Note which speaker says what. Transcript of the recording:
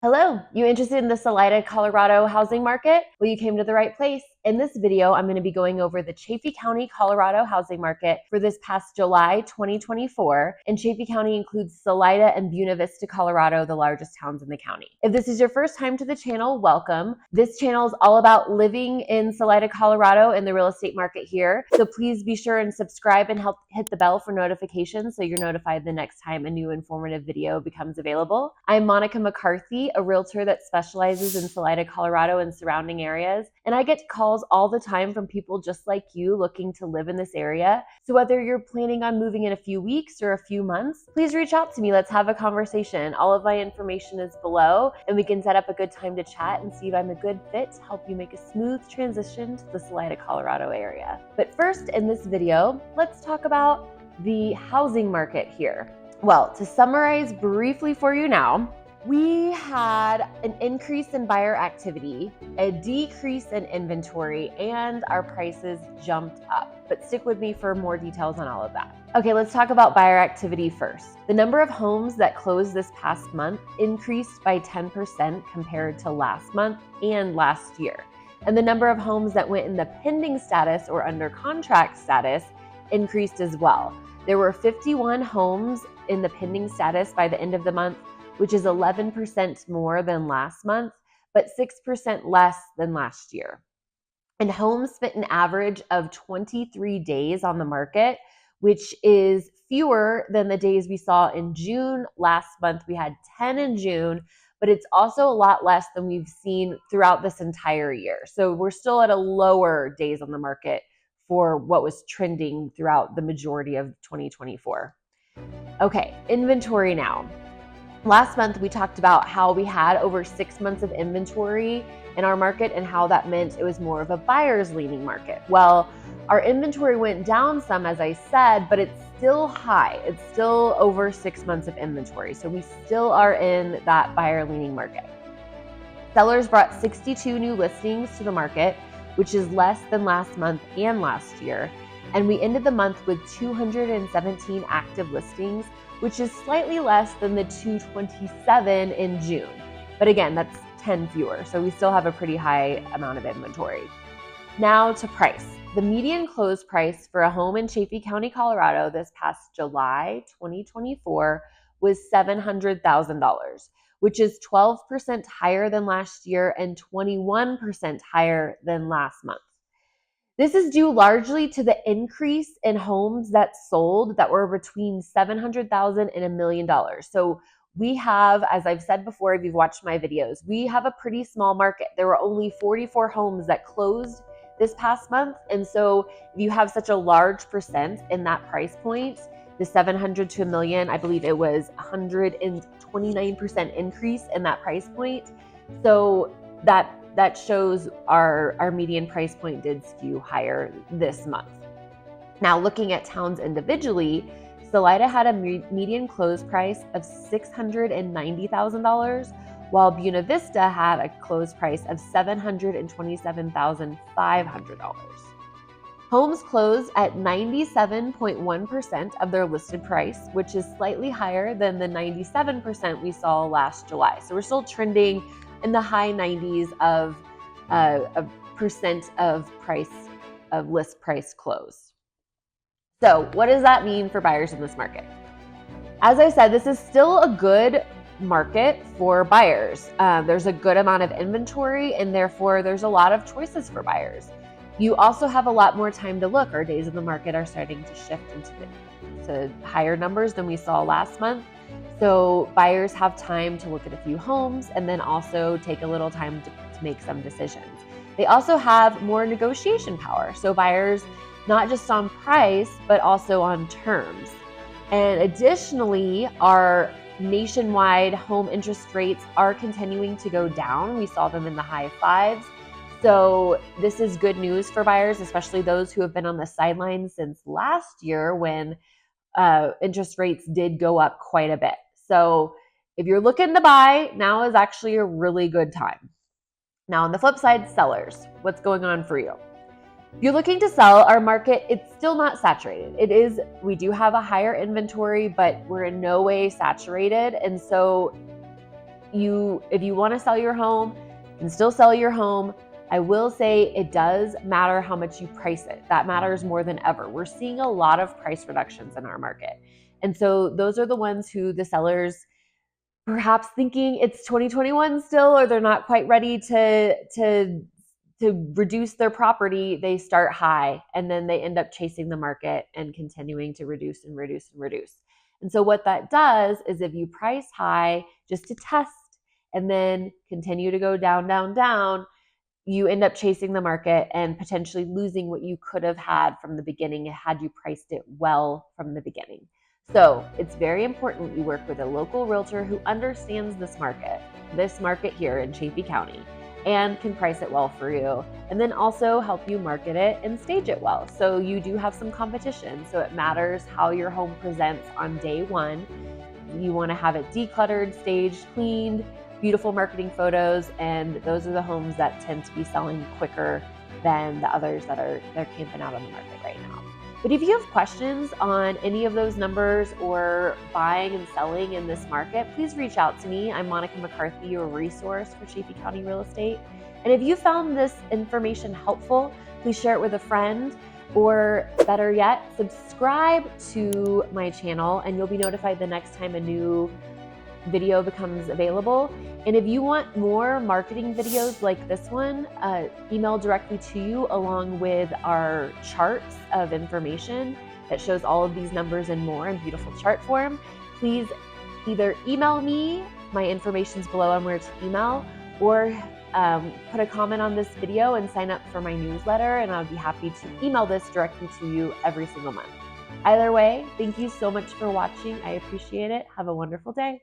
Speaker 1: Hello, you interested in the Salida, Colorado housing market? Well, you came to the right place. In this video, I'm going to be going over the Chaffee County, Colorado housing market for this past July 2024. And Chaffee County includes Salida and Buena Vista, Colorado, the largest towns in the county. If this is your first time to the channel, welcome. This channel is all about living in Salida, Colorado and the real estate market here. So please be sure and subscribe and help hit the bell for notifications so you're notified the next time a new informative video becomes available. I'm Monica McCarthy, a realtor that specializes in Salida, Colorado and surrounding areas. And I get calls all the time from people just like you looking to live in this area. So whether you're planning on moving in a few weeks or a few months, please reach out to me. Let's have a conversation. All of my information is below and we can set up a good time to chat and see if I'm a good fit to help you make a smooth transition to the Salida, Colorado area. But first, in this video, let's talk about the housing market here. Well, to summarize briefly for you now, we had an increase in buyer activity, a decrease in inventory, and our prices jumped up. But stick with me for more details on all of that. Okay, let's talk about buyer activity first. The number of homes that closed this past month increased by 10% compared to last month and last year. And the number of homes that went in the pending status or under contract status increased as well. There were 51 homes in the pending status by the end of the month, which is 11% more than last month, but 6% less than last year. And homes spent an average of 23 days on the market, which is fewer than the days we saw in June. Last month, we had 10 in June, but it's also a lot less than we've seen throughout this entire year. So we're still at a lower days on the market for what was trending throughout the majority of 2024. Okay, inventory now. Last month, we talked about how we had over 6 months of inventory in our market and how that meant it was more of a buyer's leaning market. Well, our inventory went down some, as I said, but it's still high. It's still over 6 months of inventory. So we still are in that buyer leaning market. Sellers brought 62 new listings to the market, which is less than last month and last year. And we ended the month with 217 active listings, which is slightly less than the 227 in June. But again, that's 10 fewer, so we still have a pretty high amount of inventory. Now to price. The median close price for a home in Chaffee County, Colorado this past July 2024 was $700,000, which is 12% higher than last year and 21% higher than last month. This is due largely to the increase in homes that sold that were between $700,000 and $1 million. So we have, as I've said before, if you've watched my videos, we have a pretty small market. There were only 44 homes that closed this past month. And so if you have such a large percent in that price point, the 700 to $1 million, I believe it was 129% increase in that price point. So that shows our median price point did skew higher this month. Now, looking at towns individually, Salida had a median close price of $690,000, while Buena Vista had a close price of $727,500. Homes closed at 97.1% of their listed price, which is slightly higher than the 97% we saw last July. So we're still trending in the high 90s of percent of list price closed. So what does that mean for buyers in this market? As I said, this is still a good market for buyers. There's a good amount of inventory and therefore there's a lot of choices for buyers. You also have a lot more time to look. Our days in the market are starting to shift to higher numbers than we saw last month. So buyers have time to look at a few homes and then also take a little time to make some decisions. They also have more negotiation power. So buyers, not just on price, but also on terms. And additionally, our nationwide home interest rates are continuing to go down. We saw them in the high 5s. So this is good news for buyers, especially those who have been on the sidelines since last year when interest rates did go up quite a bit. So if you're looking to buy, now is actually a really good time. Now on the flip side, sellers, what's going on for you? If you're looking to sell, our market, it's still not saturated. We do have a higher inventory, but we're in no way saturated. And so if you want to sell your home, you can still sell your home. I will say it does matter how much you price it. That matters more than ever. We're seeing a lot of price reductions in our market. And so those are the ones who the sellers perhaps thinking it's 2021 still, or they're not quite ready to reduce their property, they start high and then they end up chasing the market and continuing to reduce and reduce and reduce. And so what that does is if you price high just to test and then continue to go down, down, down, you end up chasing the market and potentially losing what you could have had from the beginning had you priced it well from the beginning. So it's very important you work with a local realtor who understands this market here in Chaffee County, and can price it well for you, and then also help you market it and stage it well. So you do have some competition. So it matters how your home presents on day one. You want to have it decluttered, staged, cleaned, beautiful marketing photos, and those are the homes that tend to be selling quicker than the others they're camping out on the market right now. But if you have questions on any of those numbers or buying and selling in this market, please reach out to me. I'm Monica McCarthy, your resource for Chaffee County real estate. And if you found this information helpful, please share it with a friend, or better yet, subscribe to my channel and you'll be notified the next time a new video becomes available. And if you want more marketing videos like this one, email directly to you along with our charts of information that shows all of these numbers and more in beautiful chart form, please either email me, my information's below on where to email, or put a comment on this video and sign up for my newsletter, and I'll be happy to email this directly to you every single month. Either way, thank you so much for watching. I appreciate it. Have a wonderful day.